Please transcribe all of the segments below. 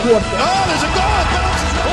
quarterback. Oh, there's a goal!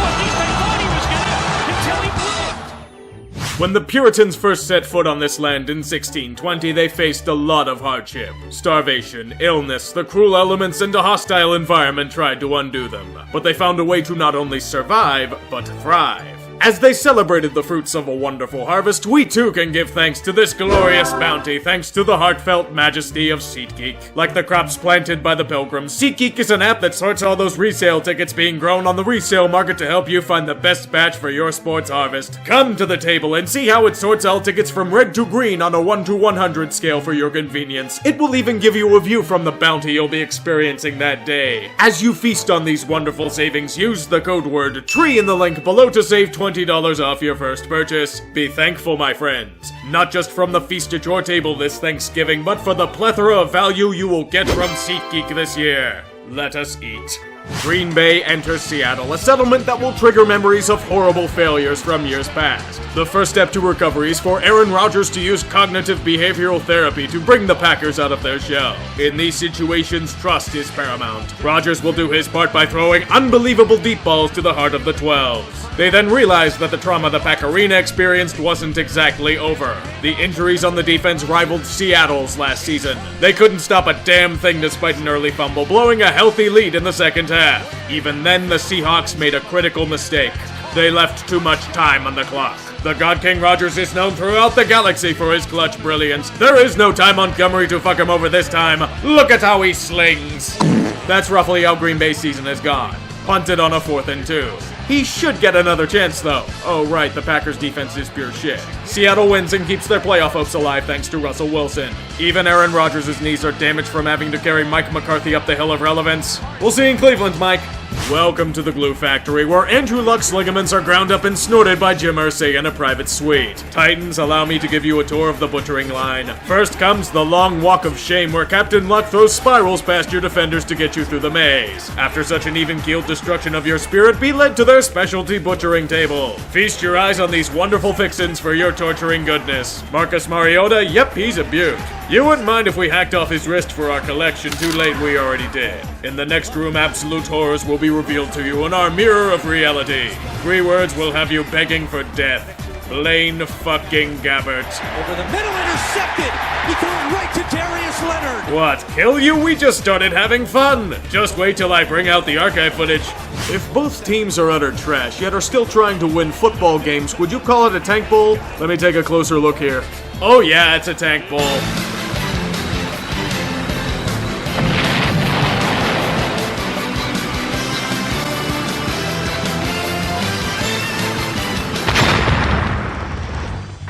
At least I thought he was gonna until he blew it. When the Puritans first set foot on this land in 1620, they faced a lot of hardship. Starvation, illness, the cruel elements, and a hostile environment tried to undo them. But they found a way to not only survive, but thrive. As they celebrated the fruits of a wonderful harvest, we too can give thanks to this glorious bounty, thanks to the heartfelt majesty of SeatGeek. Like the crops planted by the pilgrims, SeatGeek is an app that sorts all those resale tickets being grown on the resale market to help you find the best batch for your sports harvest. Come to the table and see how it sorts all tickets from red to green on a 1 to 100 scale for your convenience. It will even give you a view from the bounty you'll be experiencing that day. As you feast on these wonderful savings, use the code word TREE in the link below to save $20 off your first purchase. Be thankful, my friends. Not just from the feast at your table this Thanksgiving, but for the plethora of value you will get from SeatGeek this year. Let us eat. Green Bay enters Seattle, a settlement that will trigger memories of horrible failures from years past. The first step to recovery is for Aaron Rodgers to use cognitive behavioral therapy to bring the Packers out of their shell. In these situations, trust is paramount. Rodgers will do his part by throwing unbelievable deep balls to the heart of the 12s. They then realized that the trauma the Packarina experienced wasn't exactly over. The injuries on the defense rivaled Seattle's last season. They couldn't stop a damn thing despite an early fumble, blowing a healthy lead in the second half. Even then, the Seahawks made a critical mistake. They left too much time on the clock. The God King Rodgers is known throughout the galaxy for his clutch brilliance. There is no Ty Montgomery to fuck him over this time. Look at how he slings. That's roughly how Green Bay's season has gone. Punted on a 4th and 2. He should get another chance, though. Oh, right, the Packers' defense is pure shit. Seattle wins and keeps their playoff hopes alive thanks to Russell Wilson. Even Aaron Rodgers' knees are damaged from having to carry Mike McCarthy up the hill of relevance. We'll see you in Cleveland, Mike. Welcome to the Glue Factory, where Andrew Luck's ligaments are ground up and snorted by Jim Irsay in a private suite. Titans, allow me to give you a tour of the butchering line. First comes the long walk of shame, where Captain Luck throws spirals past your defenders to get you through the maze. After such an even-keeled destruction of your spirit, be led to their specialty butchering table. Feast your eyes on these wonderful fixins for your torturing goodness. Marcus Mariota, yep, he's a beaut. You wouldn't mind if we hacked off his wrist for our collection. Too late, we already did. In the next room, absolute horrors will be revealed to you in our mirror of reality. 3 words will have you begging for death. Blaine fucking Gabbert. Over the middle, intercepted! He threw it right to Darius Leonard! What, kill you? We just started having fun! Just wait till I bring out the archive footage. If both teams are utter trash, yet are still trying to win football games, would you call it a tank bowl? Let me take a closer look here. Oh yeah, it's a tank bowl.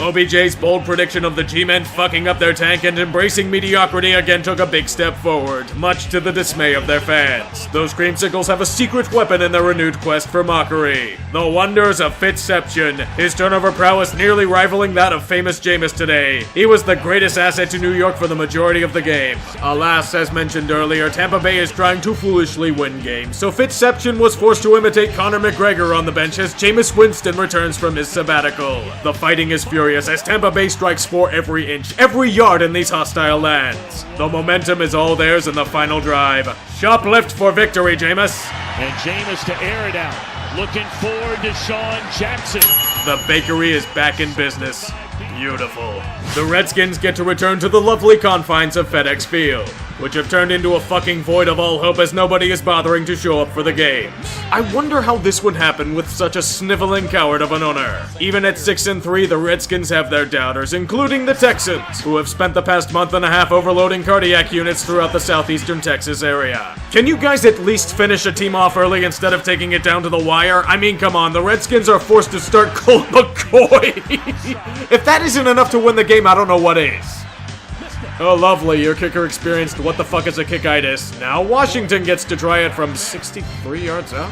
OBJ's bold prediction of the G-Men fucking up their tank and embracing mediocrity again took a big step forward, much to the dismay of their fans. Those creamsicles have a secret weapon in their renewed quest for mockery. The wonders of Fitzception, his turnover prowess nearly rivaling that of famous Jameis today. He was the greatest asset to New York for the majority of the game. Alas, as mentioned earlier, Tampa Bay is trying to foolishly win games, so Fitzception was forced to imitate Conor McGregor on the bench as Jameis Winston returns from his sabbatical. The fighting is furious as Tampa Bay strikes for every inch, every yard in these hostile lands. The momentum is all theirs in the final drive. Shoplift for victory, Jameis. And Jameis to air it out. Looking forward to Sean Jackson. The bakery is back in business. Beautiful. The Redskins get to return to the lovely confines of FedEx Field, which have turned into a fucking void of all hope as nobody is bothering to show up for the games. I wonder how this would happen with such a sniveling coward of an owner. Even at 6-3, the Redskins have their doubters, including the Texans, who have spent the past month and a half overloading cardiac units throughout the southeastern Texas area. Can you guys at least finish a team off early instead of taking it down to the wire? I mean, come on, the Redskins are forced to start Colt McCoy. If that isn't enough to win the game, I don't know what is. Oh, lovely, your kicker experienced what the fuck is a kickitis. Now Washington gets to try it from 63 yards out.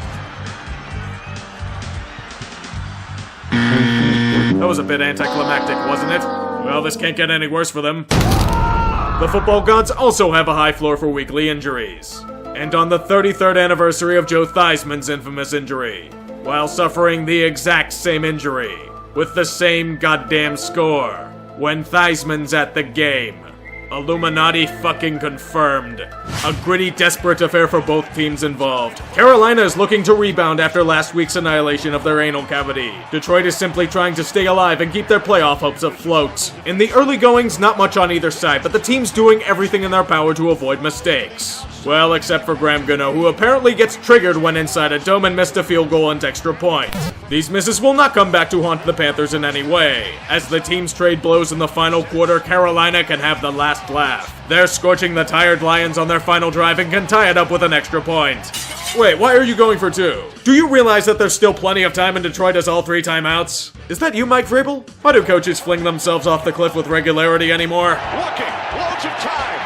That was a bit anticlimactic, wasn't it? Well, this can't get any worse for them. The football gods also have a high floor for weekly injuries. And on the 33rd anniversary of Joe Theismann's infamous injury, while suffering the exact same injury, with the same goddamn score, when Theismann's at the game, Illuminati fucking confirmed. A gritty, desperate affair for both teams involved. Carolina is looking to rebound after last week's annihilation of their anal cavity. Detroit is simply trying to stay alive and keep their playoff hopes afloat. In the early goings, not much on either side, but the team's doing everything in their power to avoid mistakes. Well, except for Graham Gano, who apparently gets triggered when inside a dome and missed a field goal and extra point. These misses will not come back to haunt the Panthers in any way. As the teams trade blows in the final quarter, Carolina can have the last laugh. They're scorching the tired Lions on their final drive and can tie it up with an extra point. Wait, why are you going for two? Do you realize that there's still plenty of time and Detroit has all 3 timeouts? Is that you, Mike Vrabel? Why do coaches fling themselves off the cliff with regularity anymore? Looking, loads of time.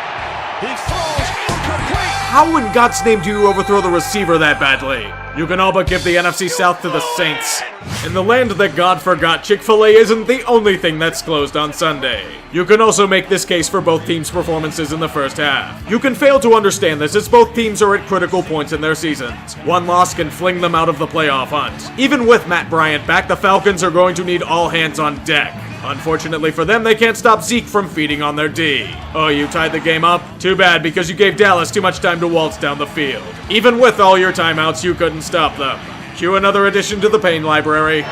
He throws incomplete. How in God's name do you overthrow the receiver that badly? You can all but give the NFC South to the Saints. In the land that God forgot, Chick-fil-A isn't the only thing that's closed on Sunday. You can also make this case for both teams' performances in the first half. You can fail to understand this as both teams are at critical points in their seasons. One loss can fling them out of the playoff hunt. Even with Matt Bryant back, the Falcons are going to need all hands on deck. Unfortunately for them, they can't stop Zeke from feeding on their D. Oh, you tied the game up? Too bad, because you gave Dallas too much time to waltz down the field. Even with all your timeouts, you couldn't stop them. Cue another addition to the pain library.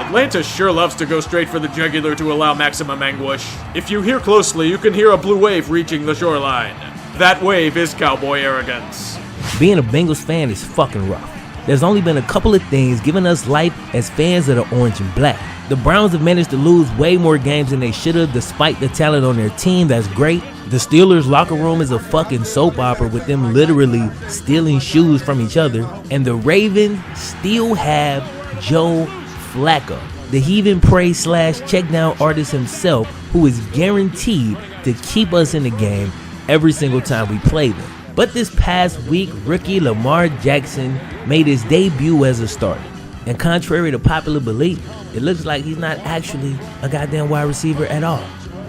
Atlanta sure loves to go straight for the jugular to allow maximum anguish. If you hear closely, you can hear a blue wave reaching the shoreline. That wave is cowboy arrogance. Being a Bengals fan is fucking rough. There's only been a couple of things giving us life as fans of the orange and black. The Browns have managed to lose way more games than they should have despite the talent on their team. That's great. The Steelers' locker room is a fucking soap opera with them literally stealing shoes from each other. And the Ravens still have Joe Flacco, the heathen praise / check down artist himself, who is guaranteed to keep us in the game every single time we play them. But this past week, rookie Lamar Jackson made his debut as a starter. And contrary to popular belief, it looks like he's not actually a goddamn wide receiver at all.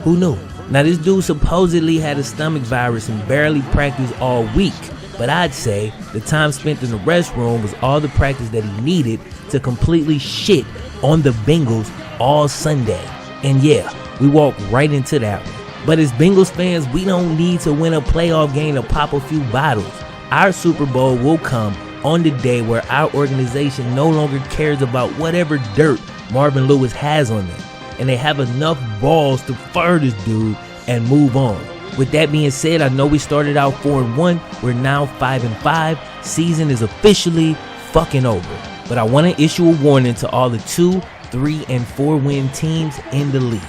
Who knew? Now, this dude supposedly had a stomach virus and barely practiced all week. But I'd say the time spent in the restroom was all the practice that he needed to completely shit on the Bengals all Sunday. And yeah, we walked right into that one. But as Bengals fans, we don't need to win a playoff game to pop a few bottles. Our Super Bowl will come on the day where our organization no longer cares about whatever dirt Marvin Lewis has on them. And they have enough balls to fire this dude and move on. With that being said, I know we started out 4-1. We're now 5-5. Season is officially fucking over. But I want to issue a warning to all the 2, 3, and 4 win teams in the league.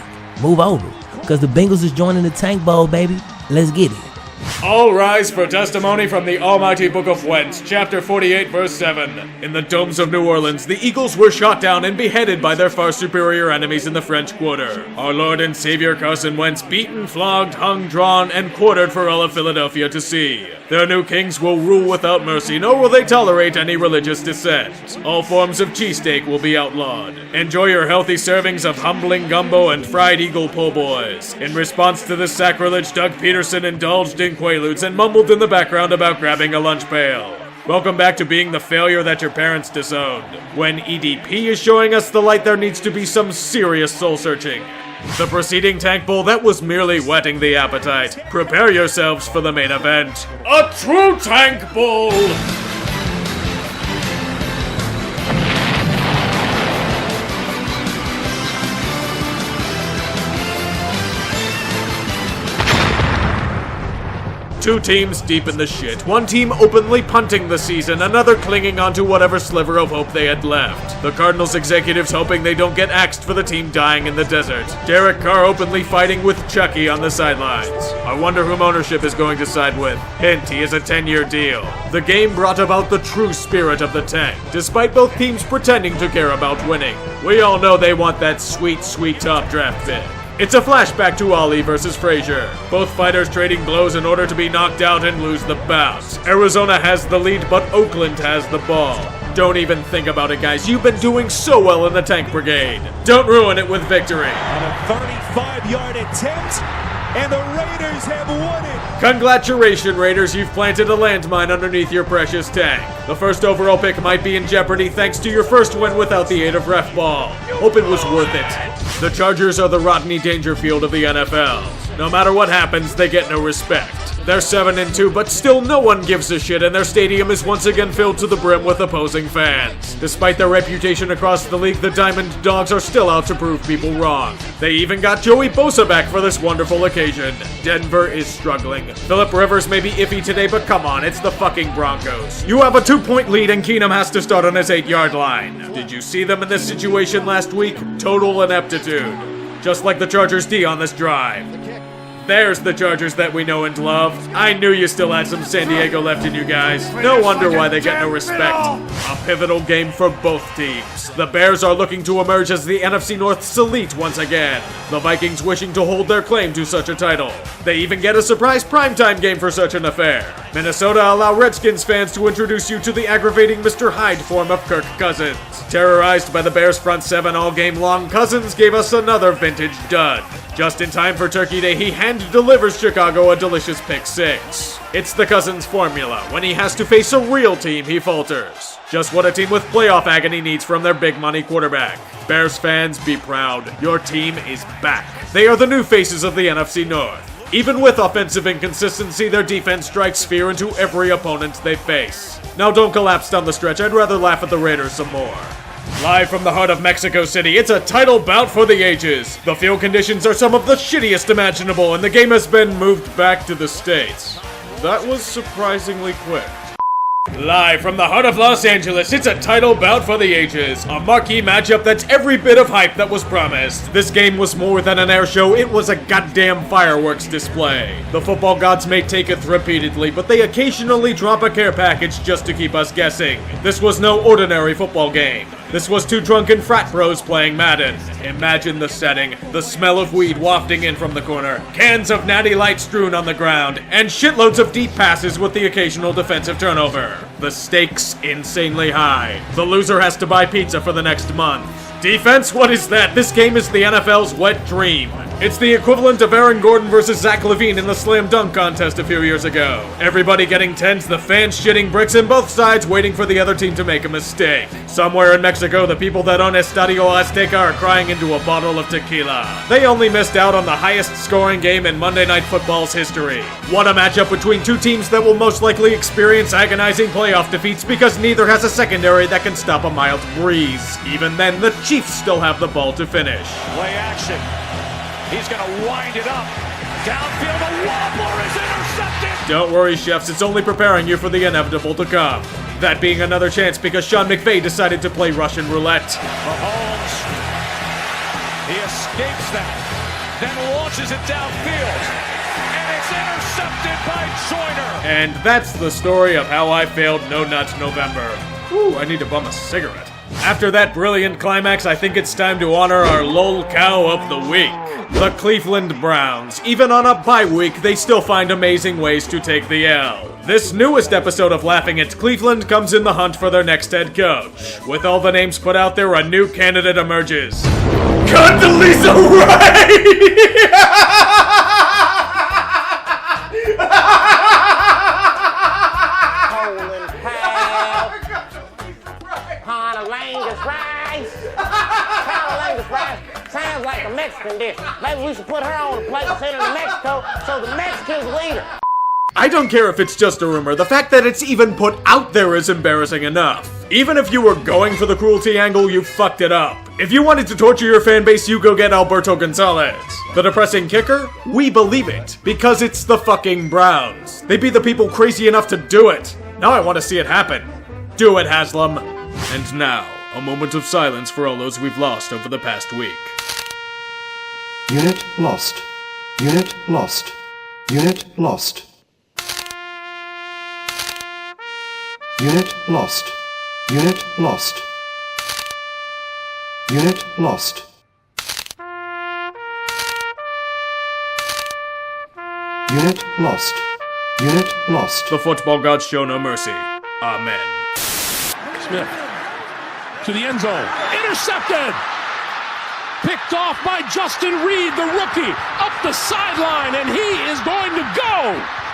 Move over. Because the Bengals is joining the Tank Bowl, baby. Let's get it. All rise for testimony from the almighty book of Wentz, chapter 48, verse 7. In the domes of New Orleans, the Eagles were shot down and beheaded by their far superior enemies in the French Quarter. Our Lord and Savior Carson Wentz beaten, flogged, hung, drawn, and quartered for all of Philadelphia to see. Their new kings will rule without mercy, nor will they tolerate any religious dissent. All forms of cheesesteak will be outlawed. Enjoy your healthy servings of humbling gumbo and fried eagle po' boys. In response to this sacrilege, Doug Peterson indulged in quaaludes and mumbled in the background about grabbing a lunch pail. Welcome back to being the failure that your parents disowned. When EDP is showing us the light, there needs to be some serious soul-searching. The preceding Tank Bowl, that was merely whetting the appetite. Prepare yourselves for the main event. A true Tank Bowl! Two teams deep in the shit. One team openly punting the season, another clinging onto whatever sliver of hope they had left. The Cardinals executives hoping they don't get axed for the team dying in the desert. Derek Carr openly fighting with Chucky on the sidelines. I wonder whom ownership is going to side with. Hint, he is a 10-year deal. The game brought about the true spirit of the tank, despite both teams pretending to care about winning. We all know they want that sweet, sweet top draft pick. It's a flashback to Ali versus Frazier. Both fighters trading blows in order to be knocked out and lose the bout. Arizona has the lead, but Oakland has the ball. Don't even think about it, guys. You've been doing so well in the Tank Brigade. Don't ruin it with victory. On a 35-yard attempt, and the Raiders have won it. Congratulations, Raiders, you've planted a landmine underneath your precious tank. The first overall pick might be in jeopardy thanks to your first win without the aid of ref ball. Hope it was worth it. The Chargers are the Rodney Dangerfield of the NFL. No matter what happens, they get no respect. They're 7-2, but still no one gives a shit, and their stadium is once again filled to the brim with opposing fans. Despite their reputation across the league, the Diamond Dogs are still out to prove people wrong. They even got Joey Bosa back for this wonderful occasion. Denver is struggling. Phillip Rivers may be iffy today, but come on, it's the fucking Broncos. You have a 2-point lead, and Keenum has to start on his 8-yard line. Did you see them in this situation last week? Total ineptitude. Just like the Chargers D on this drive. There's the Chargers that we know and love. I knew you still had some San Diego left in you guys. No wonder why they get no respect. A pivotal game for both teams. The Bears are looking to emerge as the NFC North's elite once again. The Vikings wishing to hold their claim to such a title. They even get a surprise primetime game for such an affair. Minnesota allow Redskins fans to introduce you to the aggravating Mr. Hyde form of Kirk Cousins. Terrorized by the Bears' front seven all game long, Cousins gave us another vintage dud. Just in time for Turkey Day, he hand-delivers Chicago a delicious pick six. It's the Cousins formula. When he has to face a real team, he falters. Just what a team with playoff agony needs from their big-money quarterback. Bears fans, be proud. Your team is back. They are the new faces of the NFC North. Even with offensive inconsistency, their defense strikes fear into every opponent they face. Now don't collapse down the stretch. I'd rather laugh at the Raiders some more. Live from the heart of Mexico City, it's a title bout for the ages. The field conditions are some of the shittiest imaginable, and the game has been moved back to the States. That was surprisingly quick. Live from the heart of Los Angeles, it's a title bout for the ages. A marquee matchup that's every bit of hype that was promised. This game was more than an air show, it was a goddamn fireworks display. The football gods may take it repeatedly, but they occasionally drop a care package just to keep us guessing. This was no ordinary football game. This was two drunken frat bros playing Madden. Imagine the setting, the smell of weed wafting in from the corner, cans of Natty Light strewn on the ground, and shitloads of deep passes with the occasional defensive turnover. The stakes insanely high. The loser has to buy pizza for the next month. Defense? What is that? This game is the NFL's wet dream. It's the equivalent of Aaron Gordon versus Zach LaVine in the slam dunk contest a few years ago. Everybody getting tense, the fans shitting bricks, and both sides waiting for the other team to make a mistake. Somewhere in Mexico, the people that own Estadio Azteca are crying into a bottle of tequila. They only missed out on the highest scoring game in Monday Night Football's history. What a matchup between two teams that will most likely experience agonizing playoff defeats because neither has a secondary that can stop a mild breeze. Even then, the Chiefs still have the ball to finish. Play action. He's going to wind it up. Downfield, a wobbler is intercepted. Don't worry, chefs, it's only preparing you for the inevitable to come. That being another chance because Sean McVay decided to play Russian roulette. Mahomes, he escapes that, then launches it downfield, and it's intercepted by Joyner. And that's the story of how I failed No Nuts November. Ooh, I need to bum a cigarette. After that brilliant climax, I think it's time to honor our lol cow of the week. The Cleveland Browns. Even on a bye week, they still find amazing ways to take the L. This newest episode of Laughing at Cleveland comes in the hunt for their next head coach. With all the names put out there, a new candidate emerges. Condoleezza Rice! Sounds like a Mexican dish. Maybe we should put her on a plate and send her to Mexico so the Mexicans will eat her. I don't care if it's just a rumor. The fact that it's even put out there is embarrassing enough. Even if you were going for the cruelty angle, you fucked it up. If you wanted to torture your fan base, you go get Alberto Gonzalez. The depressing kicker? We believe it. Because it's the fucking Browns. They be the people crazy enough to do it. Now I want to see it happen. Do it, Haslam. And now, a moment of silence for all those we've lost over the past week. Unit lost. Unit lost. Unit lost. Unit lost. Unit lost. Unit lost. Unit lost. Unit lost. The football gods show no mercy. Amen. Smith to the end zone. Intercepted! Picked off by Justin Reed, the rookie. Up the sideline, and he is going to go.